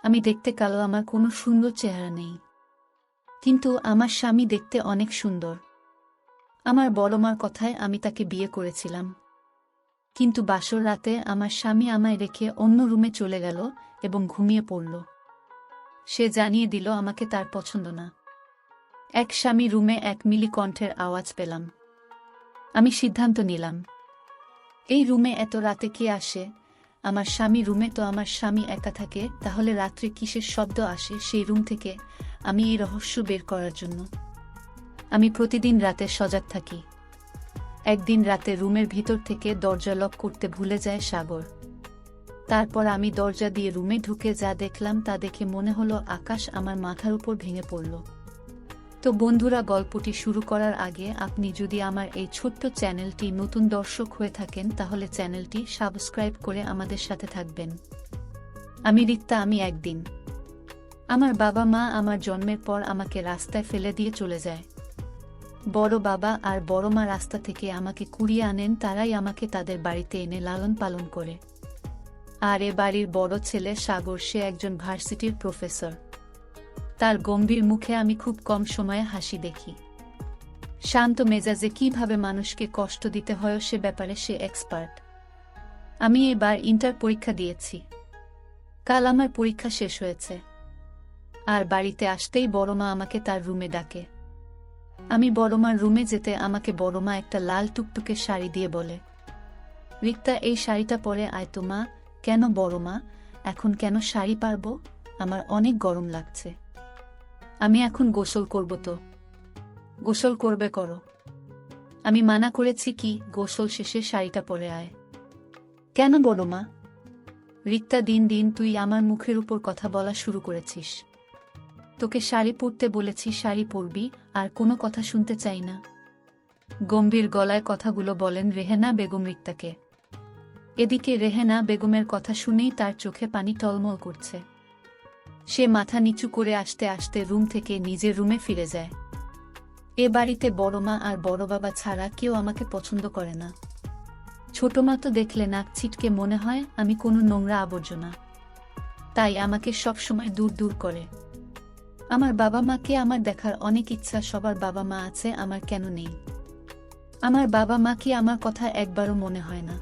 আমি দেখতে কালো, আমার কোনো সুন্দর চেহারা নেই, কিন্তু আমার স্বামী দেখতে অনেক সুন্দর। আমার বড় মার কথায় আমি তাকে বিয়ে করেছিলাম, কিন্তু বাসর রাতে আমার স্বামী আমায় রেখে অন্য রুমে চলে গেল এবং ঘুমিয়ে পড়ল। সে জানিয়ে দিল আমাকে তার পছন্দ না। এক স্বামী রুমে এক মিলি কণ্ঠের আওয়াজ পেলাম। আমি সিদ্ধান্ত নিলাম, এই রুমে এত রাতে কে আসে? আমার স্বামী রুমে, তো আমার স্বামী একা থাকে, তাহলে রাত্রে কিসের শব্দ আসে সেই রুম থেকে? আমি এই রহস্য বের করার জন্য আমি প্রতিদিন রাতে সজাগ থাকি। একদিন রাতে রুমের ভিতর থেকে দরজা লক করতে ভুলে যায় সাগর। তারপর আমি দরজা দিয়ে রুমে ঢুকে যা দেখলাম তা দেখে মনে হলো আকাশ আমার মাথার উপর ভেঙে পড়ল। তো বন্ধুরা, গল্পটি শুরু করার আগে আপনি যদি আমার এই ছোট্ট চ্যানেলটি নতুন দর্শক হয়ে থাকেন তাহলে চ্যানেলটি সাবস্ক্রাইব করে আমাদের সাথে থাকবেন। আমি রিক্তা। আমি একদিন আমার বাবা মা আমার জন্মের পর আমাকে রাস্তায় ফেলে দিয়ে চলে যায়। বড় বাবা আর বড় মা রাস্তা থেকে আমাকে কুড়িয়ে আনেন, তারাই আমাকে তাদের বাড়িতে এনে লালন পালন করে। আর এ বাড়ির বড় ছেলে সাগর, সে একজন ভার্সিটির প্রফেসর। তার গম্ভীর মুখে আমি খুব কম সময়ে হাসি দেখি। শান্ত মেজাজে কিভাবে মানুষকে কষ্ট দিতে হয় সে ব্যাপারে সে এক্সপার্ট। আমি এবার ইন্টার পরীক্ষা দিয়েছি। কাল আমার পরীক্ষা শেষ হয়েছে। আর বাড়িতে আসতেই বড়মা আমাকে তার রুমে ডাকে। আমি বড়মার রুমে যেতে আমাকে বড়মা একটা লাল টুকটুকে শাড়ি দিয়ে বলে, রিক্তা, এই শাড়িটা পরে আয় তো মা। কেন বড়মা, এখন কেন শাড়ি পারবো? আমার অনেক গরম লাগছে। আমি এখন গোসল করব। তো গোসল করবে করো, আমি মানা করেছি কি? গোসল শেষে শাড়িটা পরে আয়। কেন বড়মা? রিক্তা, দিন দিন তুই আমার মুখের উপর কথা বলা শুরু করেছিস। তোকে শাড়ি পরতে বলেছি, শাড়ি পরবি, আর কোনো কথা শুনতে চাই না। গম্ভীর গলায় কথাগুলো বলেন রেহেনা বেগম রিক্তাকে। এদিকে রেহেনা বেগমের কথা শুনেই তার চোখে পানি টলমল করছে। সে মাথা নিচু করে আসতে আসতে রুম থেকে নিজের রুমে ফিরে যায়। এ বাড়িতে বড়মা আর বড় বাবা ছাড়া কেউ আমাকে পছন্দ করে না। ছোট মা তো দেখলে নাক ছিটকে মনে হয় আমি কোনো নোংরা আবর্জনা, তাই আমাকে সবসময় দূর দূর করে। আমার বাবা মাকে আমার দেখার অনেক ইচ্ছা, সবার বাবা মা আছে, আমার কেন নেই? আমার বাবা মা কি আমার কথা একবারও মনে হয় না?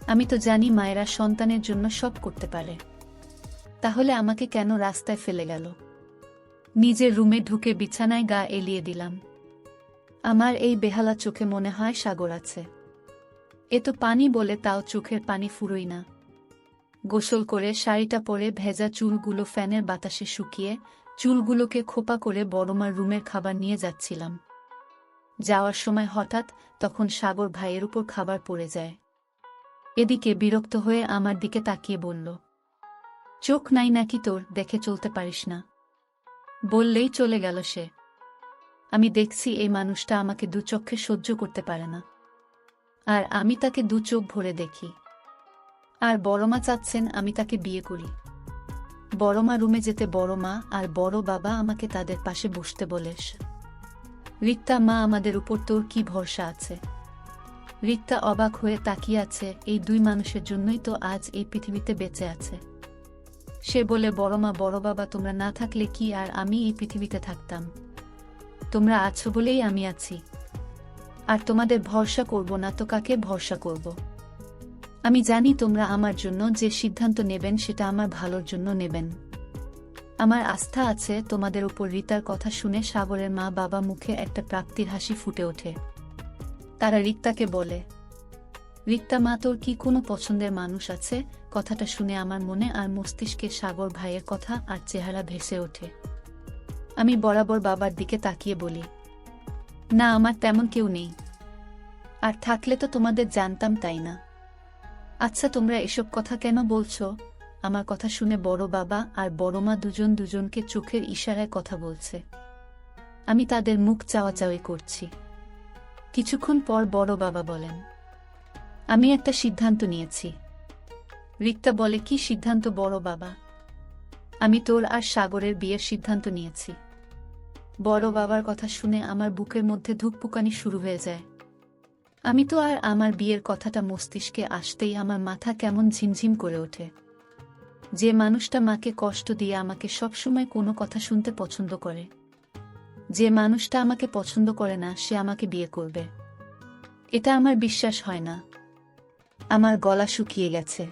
আমি তো জানি মায়েরা সন্তানের জন্য সব করতে পারে, তাহলে আমাকে কেন রাস্তায় ফেলে গেল? নিজের রুমে ঢুকে বিছানায় গা এলিয়ে দিলাম। আমার এই বেহালা চোখে মনে হয় সাগর আছে। এ তো পানি বলে তাও চোখের পানি ফুরোই না। গোসল করে শাড়িটা পরে ভেজা চুলগুলো ফ্যানের বাতাসে শুকিয়ে চুলগুলোকে খোপা করে বড়মার রুমের খাবার নিয়ে যাচ্ছিলাম। যাওয়ার সময় হঠাৎ তখন সাগর ভাইয়ের উপর খাবার পড়ে যায়। এদিকে বিরক্ত হয়ে আমার দিকে তাকিয়ে বলল, চোখ নাই নাকি তোর? দেখে চলতে পারিস না? বললেই চলে গেল সে। আমি দেখছি এই মানুষটা আমাকে দু চোখে সহ্য করতে পারে না, আর আমি তাকে দু চোখ ভরে দেখি। আর বড়মা চাচ্ছেন আমি তাকে বিয়ে করি। বড়মা রুমে যেতে বড়মা আর বড় বাবা আমাকে তাদের পাশে বসতে বলে, রিক্তা মা, আমাদের উপর তোর কি ভরসা আছে? রিক্তা অবাক হয়ে তাকিয়ে আছে। এই দুই মানুষের জন্যই তো আজ এই পৃথিবীতে বেঁচে আছে। সে বলে, বড়মা বড় বাবা, তোমরা না থাকলে কি আর আমি এই পৃথিবীতে থাকতাম? তোমরা আছো বলেই আমি আছি। আর তোমাদের ভরসা করব না তো কাকে ভরসা করব? আমি জানি তোমরা আমার জন্য যে সিদ্ধান্ত নেবেন সেটা আমার ভালোর জন্য নেবেন। আমার আস্থা আছে তোমাদের উপর। রিতার কথা শুনে সাগরের মা বাবা মুখে একটা প্রাপ্তির হাসি ফুটে ওঠে। তারা রিক্তাকে বলে, রিক্তা মা, তোর কি কোনো পছন্দের মানুষ আছে? কথাটা শুনে আমার মনে আর মস্তিষ্কে সাগর ভাইয়ের কথা আর চেহারা ভেসে ওঠে। আমি বরাবর বাবার দিকে তাকিয়ে বলি, না, আমার তেমন কেউ নেই। আর থাকলে তো তোমাদের জানতাম, তাই না? আচ্ছা, তোমরা এসব কথা কেন বলছো? আমার কথা শুনে বড় বাবা আর বড় মা দুজন দুজনকে চোখের ইশারায় কথা বলছে। আমি তাদের মুখ চাওয়াচাওয়ি করছি। কিছুক্ষণ পর বড় বাবা বলেন, আমি একটা সিদ্ধান্ত নিয়েছি। রিক্তা বলে, কি সিদ্ধান্ত বড় বাবা? আমি তোর আর সাগরের বিয়ের সিদ্ধান্ত নিয়েছি। বড় বাবার কথা শুনে আমার বুকের মধ্যে ধুকপুকানি শুরু হয়ে যায়। আমি তো আর আমার বিয়ের কথাটা মস্তিষ্কে আসতেই আমার মাথা কেমন ঝিমঝিম করে ওঠে, যে মানুষটা মাকে কষ্ট দিয়ে আমাকে সবসময় কোনো কথা শুনতে পছন্দ করে, যে মানুষটা আমাকে পছন্দ করে না সে আমাকে বিয়ে করবে, এটা আমার বিশ্বাস হয় না। আমার গলা শুকিয়ে গেছে।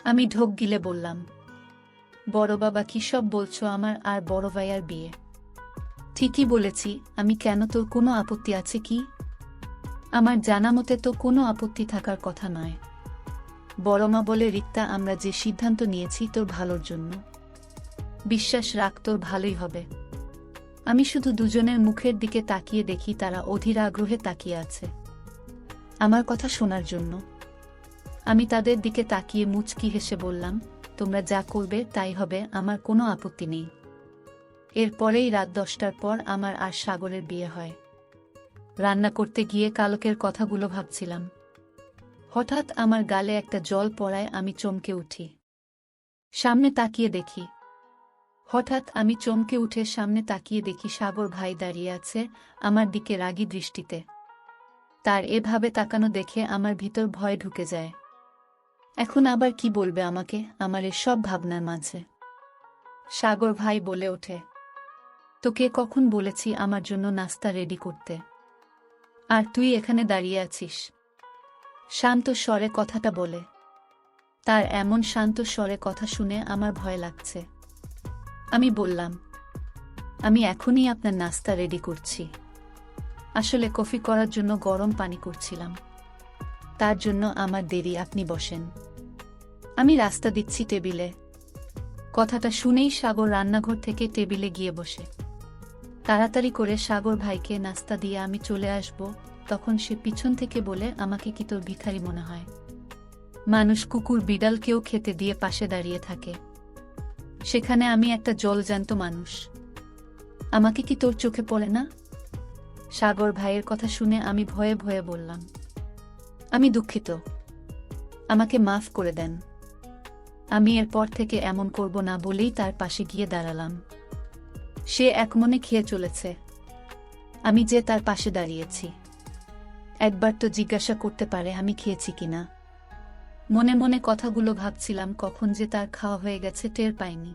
আমি ঢোক গিলে বললাম, বড় বাবা কি সব বলছো? আমার আর বড় ভাইয়ার বিয়ে? ঠিকই বলেছি আমি। কেন, তোর কোনো আপত্তি আছে কি? আমার জানা মতে তো কোনো আপত্তি থাকার কথা নয়। বড়মা বলে, রিক্তা, আমরা যে সিদ্ধান্ত নিয়েছি তোর ভালোর জন্য। বিশ্বাস রাখ, তোর ভালোই হবে। আমি শুধু দুজনের মুখের দিকে তাকিয়ে দেখি তারা অধীর আগ্রহে তাকিয়ে আছে আমার কথা শোনার জন্য। আমি তাদের দিকে তাকিয়ে মুচকি হেসে বললাম, তোমরা যা করবে তাই হবে, আমার কোনো আপত্তি নেই। এরপরেই রাত 10টার পর আমার আর সাগরের বিয়ে হয়। রান্না করতে গিয়ে কালকের কথাগুলো ভাবছিলাম। হঠাৎ আমার গালে একটা জল পড়ায় আমি চমকে উঠি। সামনে তাকিয়ে দেখি সামনে তাকিয়ে দেখি সাগর ভাই দাঁড়িয়ে আছে আমার দিকে রাগী দৃষ্টিতে। তার এভাবে তাকানো দেখে আমার ভিতর ভয় ঢুকে যায়। এখন আবার কি বলবে আমাকে আমার এসব ভাবনার মাঝে? সাগর ভাই বলে ওঠে, তোকে কখন বলেছি আমার জন্য নাস্তা রেডি করতে, আর তুই এখানে দাঁড়িয়ে আছিস? শান্ত স্বরে কথাটা বলে। তার এমন শান্ত স্বরে কথা শুনে আমার ভয় লাগছে। আমি বললাম, আমি এখনই আপনার নাস্তা রেডি করছি। আসলে কফি করার জন্য গরম পানি করছিলাম, তার জন্য আমার দেরি, আপনি বসেন, আমি রাস্তা দিচ্ছি টেবিলে। কথাটা শুনেই সাগর রান্নাঘর থেকে টেবিলে গিয়ে বসে। তাড়াতাড়ি করে সাগর ভাইকে নাস্তা দিয়ে আমি চলে আসব, তখন সে পিছন থেকে বলে, আমাকে কি তোর ভিখারি মনে হয়? মানুষ কুকুর বিড়ালকেও খেতে দিয়ে পাশে দাঁড়িয়ে থাকে, সেখানে আমি একটা জলজ্যান্ত মানুষ। আমাকে কি তোর চোখে পড়ে না? সাগর ভাইয়ের কথা শুনে আমি ভয়ে ভয়ে বললাম, আমি দুঃখিত, আমাকে মাফ করে দেন। আমি এরপর থেকে এমন করব না বলেই তার পাশে গিয়ে দাঁড়ালাম। সে একমনে খেয়ে চলেছে, আমি যে তার পাশে দাঁড়িয়েছি। একবার তো জিজ্ঞাসা করতে পারে আমি খেয়েছি কিনা। মনে মনে কথাগুলো ভাবছিলাম, কখন যে তার খাওয়া হয়ে গেছে টের পাইনি।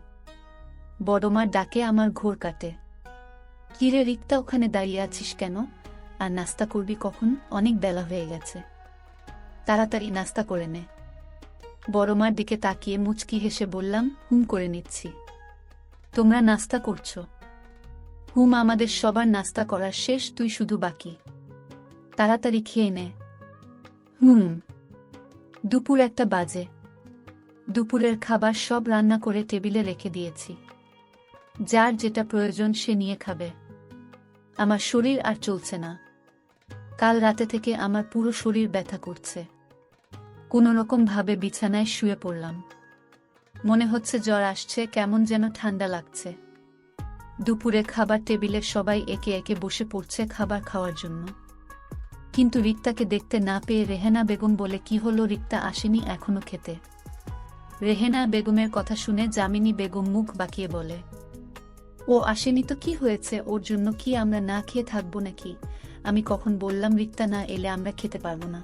বড়মার ডাকে আমার ঘোর কাটে। কিরে রিক্তা, ওখানে দাঁড়িয়ে আছিস কেন? আর নাস্তা করবি কখন? অনেক বেলা হয়ে গেছে, তাড়াতাড়ি নাস্তা করে নে। বড়মার দিকে তাকিয়ে মুচকি হেসে বললাম, হুম, করে নিচ্ছি। তোমরা নাস্তা করছো? হুম, আমাদের সবার নাস্তা করার শেষ, তুই শুধু বাকি। তাড়াতাড়ি খেয়ে নে। হুম। দুপুর 1টা বাজে। দুপুরের খাবার সব রান্না করে টেবিলে রেখে দিয়েছি। যার যেটা প্রয়োজন সে নিয়ে খাবে। আমার শরীর আর চলছে না। কাল রাতে থেকে আমার পুরো শরীর ব্যথা করছে। কোনোরকম ভাবে বিছানায় শুয়ে পড়লাম। মনে হচ্ছে জ্বর আসছে, কেমন যেন ঠান্ডা লাগছে। দুপুরে খাবার টেবিলে সবাই একে একে বসে পড়ছে খাবার খাওয়ার জন্য। কিন্তু রিক্তাকে দেখতে না পেয়ে রেহেনা বেগম বলে, কি হলো, রিক্তা আসেনি এখনো খেতে? রেহেনা বেগমের কথা শুনে যামিনী বেগম মুখ বাঁকিয়ে বলে, ও আসেনি তো কি হয়েছে, ওর জন্য কি আমরা না খেয়ে থাকবো নাকি? আমি কখন বললাম রিক্তা না এলে আমরা খেতে পারবো না?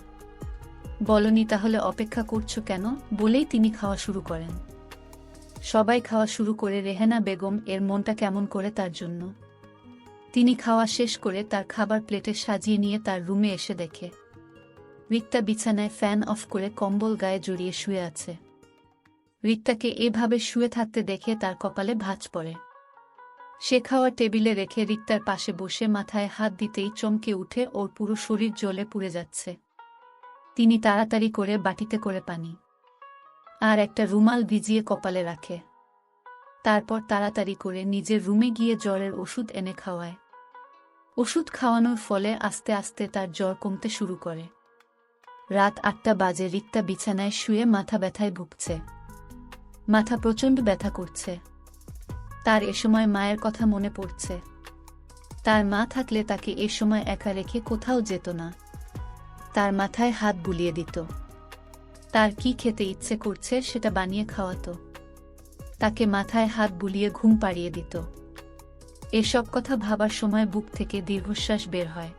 বলনি, তাহলে অপেক্ষা করছো কেন? বলেই তিনি খাওয়া শুরু করেন। সবাই খাওয়া শুরু করে রেহেনা বেগম এর মনটা কেমন করে তার জন্য। তিনি খাওয়া শেষ করে তার খাবার প্লেটে সাজিয়ে নিয়ে তার রুমে এসে দেখে রিক্তা বিছানায় ফ্যান অফ করে কম্বল গায়ে জড়িয়ে শুয়ে আছে। রিক্তাকে এভাবে শুয়ে থাকতে দেখে তার কপালে ভাঁজ পড়ে। সে খাওয়ার টেবিলে রেখে রিক্তার পাশে বসে মাথায় হাত দিতেই চমকে উঠে ওর পুরো শরীর জ্বলে পুড়ে যাচ্ছে। তিনি তাড়াতাড়ি করে বাটিতে করে পানি আর একটা রুমাল ভিজিয়ে কপালে রাখে। তারপর তাড়াতাড়ি করে নিজের রুমে গিয়ে জ্বরের ওষুধ এনে খাওয়ায়। ওষুধ খাওয়ানোর ফলে আস্তে আস্তে তার জ্বর কমতে শুরু করে। রাত 8টা বাজে। রিক্তা বিছানায় শুয়ে মাথা ব্যথায় ভুগছে। মাথা প্রচণ্ড ব্যথা করছে। তার এ সময় মায়ের কথা মনে পড়ছে। তার মা থাকলে তাকে এ সময় একা রেখে কোথাও যেত না। তার মাথায় হাত বুলিয়ে দিত। তার কি খেতে ইচ্ছে করছে সেটা বানিয়ে খাওয়াতো। তাকে মাথায় হাত বুলিয়ে ঘুম পাড়িয়ে দিত। এসব কথা ভাবার সময় বুক থেকে দীর্ঘশ্বাস বের হয়।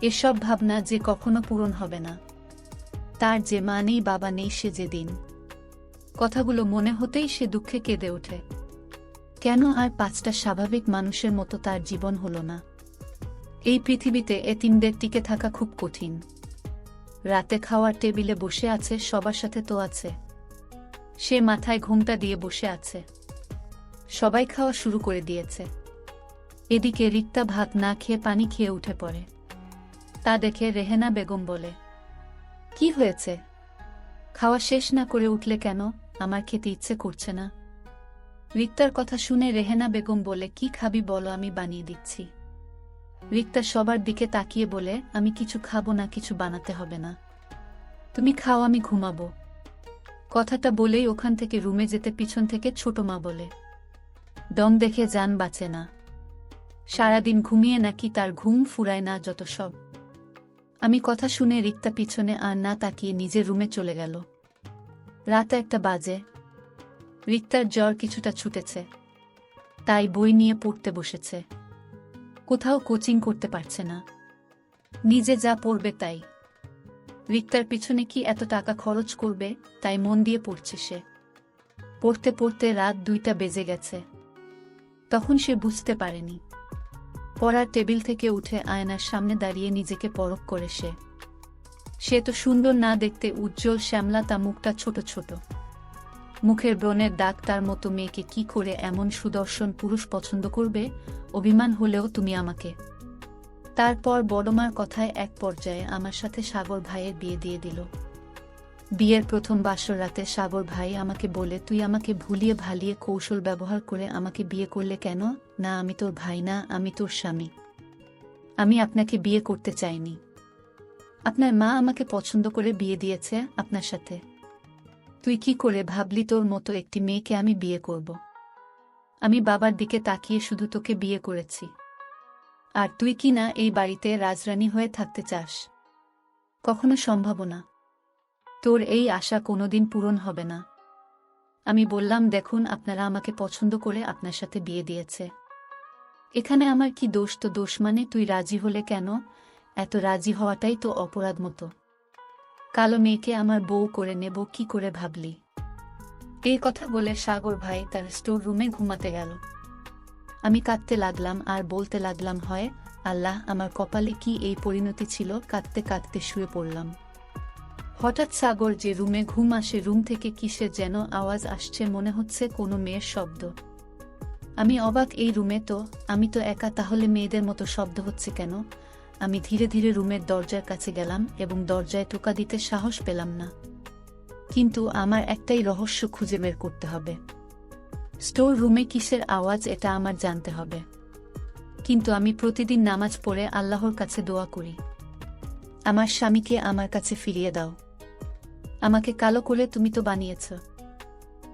এসব ভাবনা যে কখনো পূরণ হবে না। তার যে মা নেই, বাবা নেই, সে যে দিন কথাগুলো মনে হতেই সে দুঃখে কেঁদে ওঠে। কেন আর 5টা স্বাভাবিক মানুষের মতো তার জীবন হলো না? এই পৃথিবীতে এতিমদের টিকে থাকা খুব কঠিন। রাতে খাওয়ার টেবিলে বসে আছে, সবার সাথে তো আছে, সে মাথায় ঘোমটা দিয়ে বসে আছে। সবাই খাওয়া শুরু করে দিয়েছে। এদিকে রিক্তা ভাত না খেয়ে পানি খেয়ে উঠে পড়ে। তা দেখে রেহেনা বেগম বলে, কি হয়েছে? খাওয়া শেষ না করে উঠলে কেন? আমার খেতে ইচ্ছে করছে না। রিক্তার কথা শুনে রেহেনা বেগম বলে, কি খাবি বলো, আমি বানিয়ে দিচ্ছি। রিক্তা সবার দিকে তাকিয়ে বলে, আমি কিছু খাবো না, কিছু বানাতে হবে না, তুমি খাও, আমি ঘুমাবো। কথাটা বলেই ওখান থেকে রুমে যেতে পিছন থেকে ছোট মা বলে, দম দেখে জান বাঁচে না, সারাদিন ঘুমিয়ে নাকি তার ঘুম ফুরায় না যত সব। আমি কথা শুনে রিক্তা পিছনে আর না তাকিয়ে নিজের রুমে চলে গেল। রাত 1টা বাজে। রিক্তার জ্বর কিছুটা ছুটেছে, তাই বই নিয়ে পড়তে বসেছে। কোথাও কোচিং করতে পারছে না, নিজে যা পড়বে তাই। রিক্তার পিছনে কি এত টাকা খরচ করবে, তাই মন দিয়ে পড়ছে সে। পড়তে পড়তে রাত 2টা বেজে গেছে। তখন সে বুঝতে পারেনি। পড়ার টেবিল থেকে উঠে আয়নার সামনে দাঁড়িয়ে নিজেকে পরখ করে সে তো সুন্দর না দেখতে, উজ্জ্বল শ্যামলা, তা মুখটা ছোট ছোট, মুখের ব্রণের দাগ। তার মতো মেয়েকে কি করে এমন সুদর্শন পুরুষ পছন্দ করবে? অভিমান হলেও তুমি আমাকে। তারপর বড়মার কথায় এক পর্যায়ে আমার সাথে সাগর ভাইয়ের বিয়ে দিয়ে দিল। বিয়ের প্রথম বাসর রাতে সাগর ভাই আমাকে বলে, তুই আমাকে ভুলিয়ে ভালিয়ে কৌশল ব্যবহার করে আমাকে বিয়ে করলে কেন? না, আমি তোর ভাই না, আমি তোর স্বামী। আমি আপনাকে বিয়ে করতে চাইনি। আপনার মা আমাকে পছন্দ করে বিয়ে দিয়েছে আপনার সাথে। তুই কি করে ভাবলি তোর মতো একটি মেয়েকে আমি বিয়ে করব? আমি বাবার দিকে তাকিয়ে শুধু তোকে বিয়ে করেছি। আর তুই কি না এই বাড়িতে রাজরানী হয়ে থাকতে চাস? কখনো সম্ভব না। তোর এই আশা কোনোদিন পূরণ হবে না। আমি বললাম, দেখুন, আপনারা আমাকে পছন্দ করে আপনার সাথে বিয়ে দিয়েছে, এখানে আমার কি দোষ? তো দোষ মানে তুই রাজি হলে কেন? এত রাজি হওয়াটাই তো অপরাধ মতো। কালো মেয়েকে আমার বউ করে নেব কি করে ভাবলি? এই কথা বলে সাগর ভাই তার স্টোর রুমে ঘুমাতে গেল। আমি কাঁদতে লাগলাম আর বলতে লাগলাম, হয় আল্লাহ, আমার কপালে কি এই পরিণতি ছিল? কাঁদতে কাঁদতে শুয়ে পড়লাম। হঠাৎ সাগর যে রুমে ঘুম আসে, রুম থেকে কিসের যেন আওয়াজ আসছে, মনে হচ্ছে কোনো মেয়ের শব্দ। আমি অবাক, এই রুমে তো আমি তো একা, তাহলে মেয়েদের মতো শব্দ হচ্ছে কেন? আমি ধীরে ধীরে রুমের দরজার কাছে গেলাম এবং দরজায় টোকা দিতে সাহস পেলাম না। কিন্তু আমার একটাই রহস্য খুঁজে বের করতে হবে। স্টোর রুমে কিসের আওয়াজ, এটা আমার জানতে হবে। কিন্তু আমি প্রতিদিন নামাজ পড়ে আল্লাহর কাছে দোয়া করি, আমার স্বামীকে আমার কাছে ফিরিয়ে দাও। আমাকে কালো করে তুমি তো বানিয়েছ,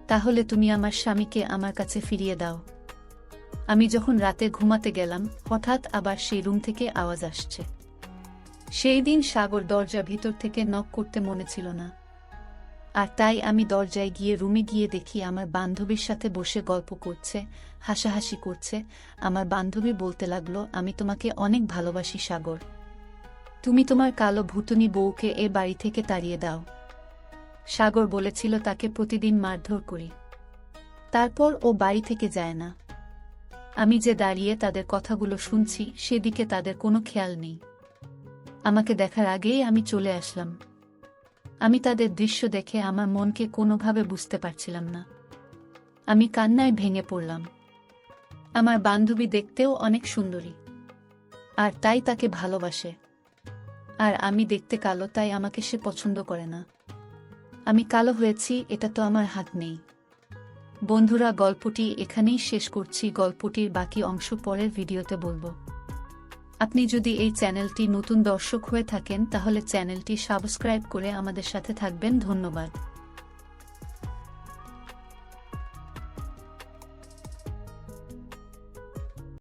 তাহলে তুমি আমার স্বামীকে আমার কাছে ফিরিয়ে দাও। আমি যখন রাতে ঘুমাতে গেলাম, হঠাৎ আবার সেই রুম থেকে আওয়াজ আসছে। সেই দিন সাগর দরজা ভিতর থেকে নক করতে মনে ছিল না, আর তাই আমি দরজায় গিয়ে রুমে গিয়ে দেখি আমার বান্ধবীর সাথে বসে গল্প করছে, হাসাহাসি করছে। আমার বান্ধবী বলতে লাগলো, আমি তোমাকে অনেক ভালোবাসি সাগর, তুমি তোমার কালো ভুতুনি বউকে এ বাড়ি থেকে তাড়িয়ে দাও। সাগর বলেছিল তাকে প্রতিদিন মারধর করি, তারপর ও বাড়ি থেকে যায় না। আমি যে দাঁড়িয়ে তাদের কথাগুলো শুনছি, সেদিকে তাদের কোনো খেয়াল নেই। আমাকে দেখার আগেই আমি চলে আসলাম। আমি তাদের দৃশ্য দেখে আমার মনকে কোনোভাবে বুঝতে পারছিলাম না। আমি কান্নায় ভেঙে পড়লাম। আমার বান্ধবী দেখতেও অনেক সুন্দরী, আর তাই তাকে ভালোবাসে। আর আমি দেখতে কালো, তাই আমাকে সে পছন্দ করে না। আমি কালো হয়েছি, এটা তো আমার হাত নেই। বন্ধুরা, গল্পটি এখানেই শেষ করছি। গল্পটির বাকি অংশ পরের ভিডিওতে বলবো। আপনি যদি এই চ্যানেলটি নতুন দর্শক হয়ে থাকেন, তাহলে চ্যানেলটি সাবস্ক্রাইব করে আমাদের সাথে থাকবেন। ধন্যবাদ।